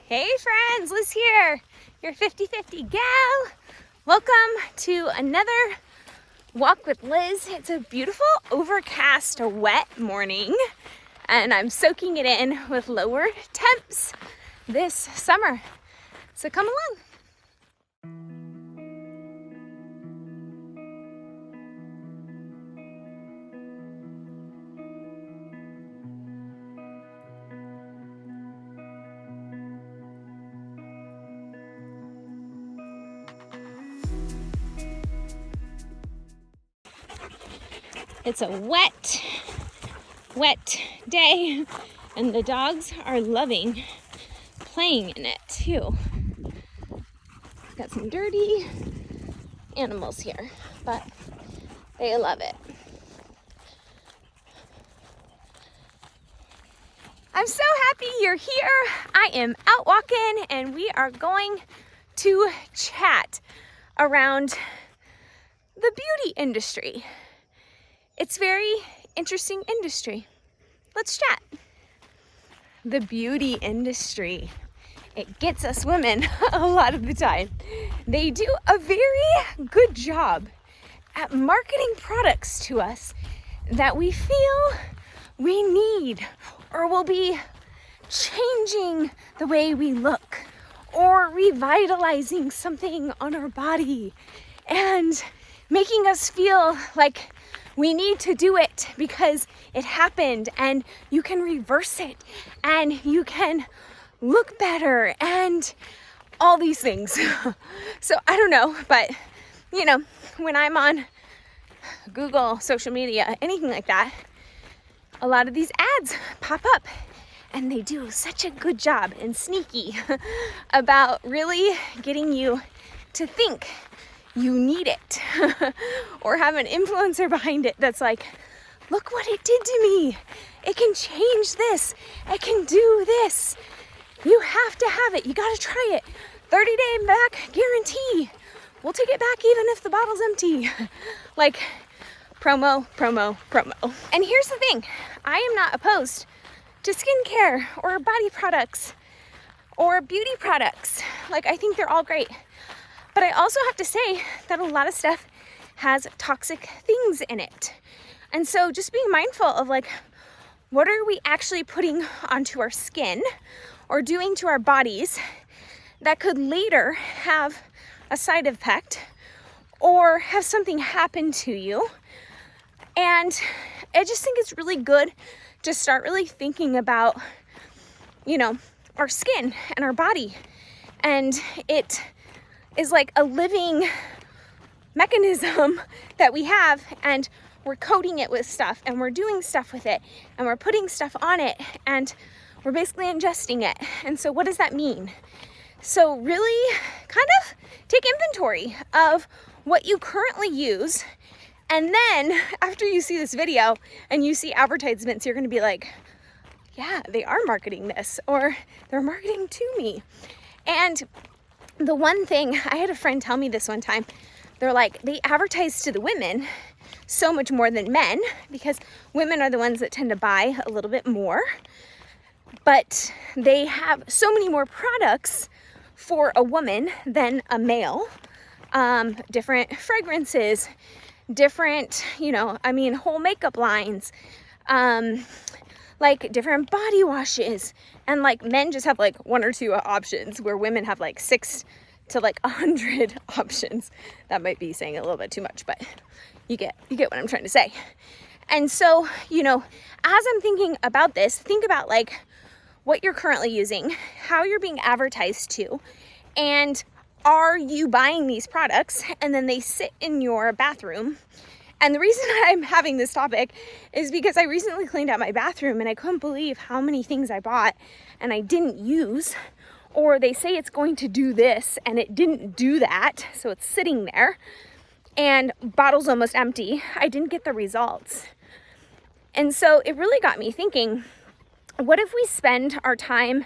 Hey friends, Liz here, your 50-50 gal. Welcome to another walk with Liz. It's a beautiful, overcast, wet morning, and I'm soaking it in with lowered temps this summer. So come along. It's a wet day, and the dogs are loving playing in it too. Got some dirty animals here, but they love it. I'm so happy you're here. I am out walking, and we are going to chat around the beauty industry. It's a very interesting industry. Let's chat. The beauty industry. It gets us women a lot of the time. They do a very good job at marketing products to us that we feel we need, or will be changing the way we look, or revitalizing something on our body, and making us feel like we need to do it because it happened, and you can reverse it, and you can look better, and all these things. So I don't know, but you know, when I'm on Google, social media, anything like that, a lot of these ads pop up, and they do such a good job and sneaky about really getting you to think you need it or have an influencer behind it that's like, look what it did to me. It can change this. It can do this. You have to have it. You got to try it. 30-day back guarantee. We'll take it back even if the bottle's empty. Like promo. And here's the thing. I am not opposed to skincare or body products or beauty products. Like, I think they're all great. But I also have to say that a lot of stuff has toxic things in it. And so just being mindful of like, what are we actually putting onto our skin or doing to our bodies that could later have a side effect or have something happen to you. And I just think it's really good to start really thinking about, you know, our skin and our body. And it is like a living mechanism that we have, and we're coating it with stuff, and we're doing stuff with it, and we're putting stuff on it, and we're basically ingesting it. And so what does that mean? So really kind of take inventory of what you currently use, and then after you see this video and you see advertisements, you're gonna be like, yeah, they are marketing this, or they're marketing to me. And the one thing, I had a friend tell me this one time, they're like, they advertise to the women so much more than men, because women are the ones that tend to buy a little bit more, but they have so many more products for a woman than a male. Different fragrances, different, whole makeup lines, like different body washes. And like men just have like one or two options, where women have like 6 to like 100 options. That might be saying a little bit too much, but you get what I'm trying to say. And so, as I'm thinking about this, think about like what you're currently using, how you're being advertised to, and are you buying these products and then they sit in your bathroom? And the reason I'm having this topic is because I recently cleaned out my bathroom, and I couldn't believe how many things I bought and I didn't use, or they say it's going to do this and it didn't do that. So it's sitting there and bottle's almost empty. I didn't get the results. And so it really got me thinking, what if we spend our time,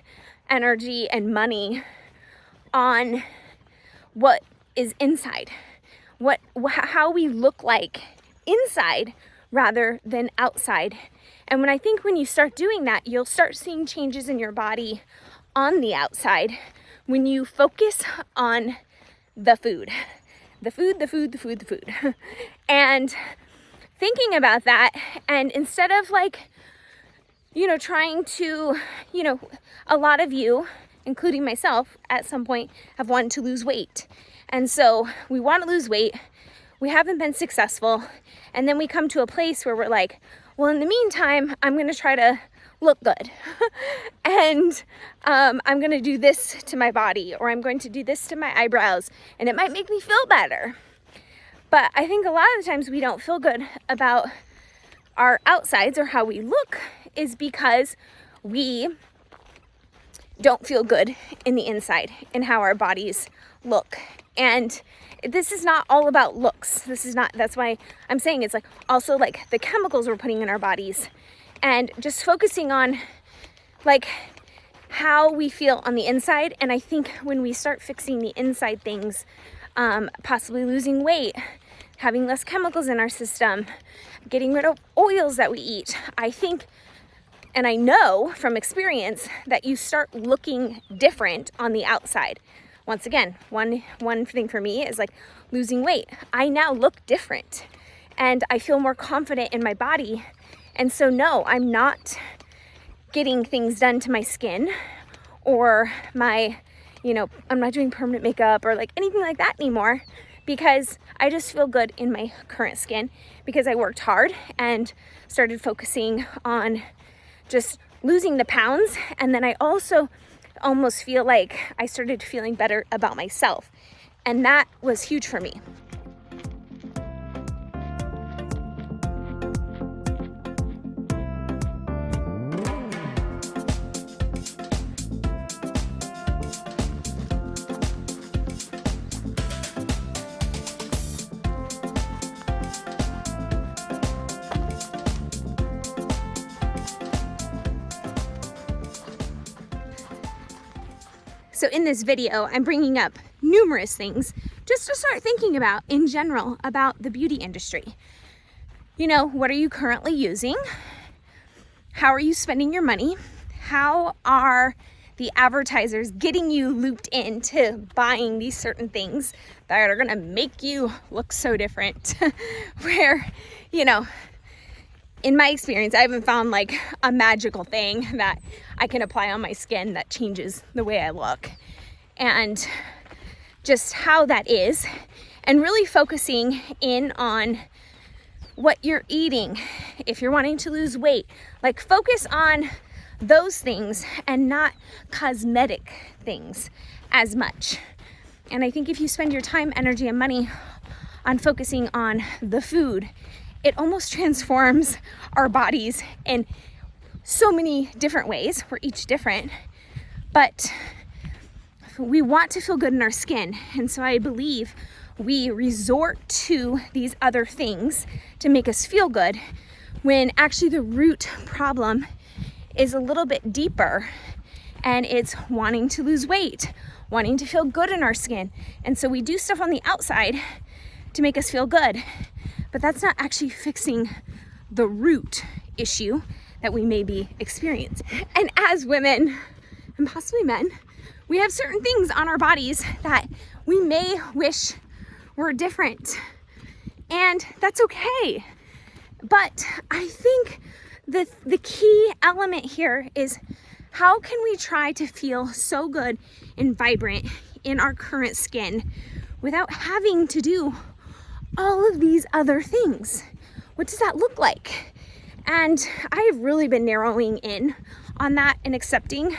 energy, and money on what is inside? How we look like inside rather than outside. And when you start doing that, you'll start seeing changes in your body on the outside when you focus on the food. The food. And thinking about that, and instead of like, trying to, a lot of you, including myself, at some point have wanted to lose weight. And so we want to lose weight. We haven't been successful. And then we come to a place where we're like, well, in the meantime, I'm going to try to look good. And I'm going to do this to my body, or I'm going to do this to my eyebrows, and it might make me feel better. But I think a lot of the times we don't feel good about our outsides or how we look is because we don't feel good in the inside in how our bodies look. And this is not all about looks. That's why I'm saying it's like also like the chemicals we're putting in our bodies, and just focusing on like how we feel on the inside. And I think when we start fixing the inside things, possibly losing weight, having less chemicals in our system, getting rid of oils that we eat, I think, and I know from experience, that you start looking different on the outside. Once again, one thing for me is like losing weight. I now look different and I feel more confident in my body. And so no, I'm not getting things done to my skin or my, I'm not doing permanent makeup or like anything like that anymore, because I just feel good in my current skin because I worked hard and started focusing on just losing the pounds. And then I also almost feel like I started feeling better about myself. And that was huge for me. So in this video, I'm bringing up numerous things just to start thinking about in general about the beauty industry. What are you currently using? How are you spending your money? How are the advertisers getting you looped into buying these certain things that are gonna make you look so different? Where, in my experience, I haven't found like a magical thing that I can apply on my skin that changes the way I look, and just how that is, and really focusing in on what you're eating. If you're wanting to lose weight, like focus on those things and not cosmetic things as much. And I think if you spend your time, energy, and money on focusing on the food, it almost transforms our bodies in so many different ways. We're each different, but we want to feel good in our skin. And so I believe we resort to these other things to make us feel good, when actually the root problem is a little bit deeper, and it's wanting to lose weight, wanting to feel good in our skin. And so we do stuff on the outside to make us feel good, but that's not actually fixing the root issue that we may be experiencing. And as women, and possibly men, we have certain things on our bodies that we may wish were different, and that's okay. But I think the key element here is, how can we try to feel so good and vibrant in our current skin without having to do all of these other things? What does that look like? And I've really been narrowing in on that and accepting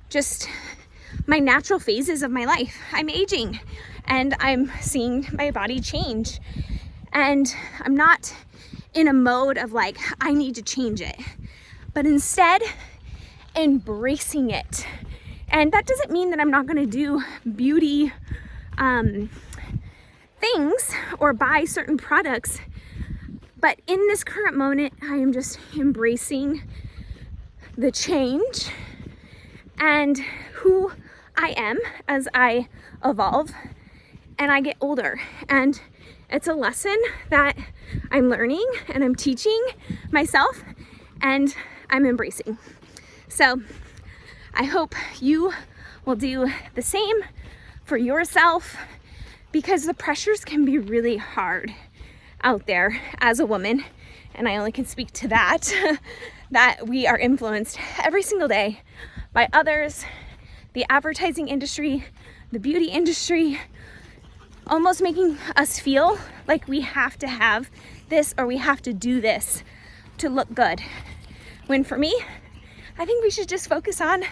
just my natural phases of my life. I'm aging and I'm seeing my body change, and I'm not in a mode of like, I need to change it, but instead embracing it. And that doesn't mean that I'm not going to do beauty things or buy certain products, but in this current moment, I am just embracing the change and who I am as I evolve and I get older. And it's a lesson that I'm learning and I'm teaching myself and I'm embracing. So I hope you will do the same for yourself, because the pressures can be really hard out there as a woman, and I only can speak to that, that we are influenced every single day by others, the advertising industry, the beauty industry, almost making us feel like we have to have this or we have to do this to look good. When for me, I think we should just focus on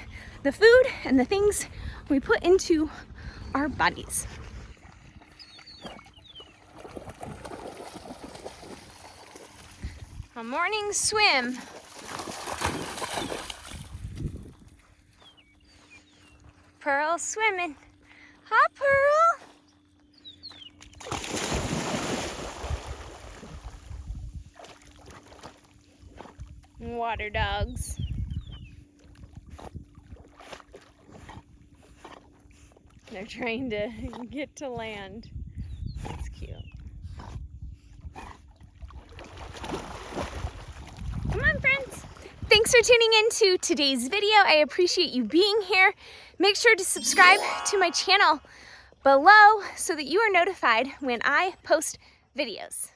the food and the things we put into our bodies. A morning swim. Pearl swimming. Hi, Pearl. Water dogs. They're trying to get to land. That's cute. Come on, friends. Thanks for tuning in to today's video. I appreciate you being here. Make sure to subscribe to my channel below so that you are notified when I post videos.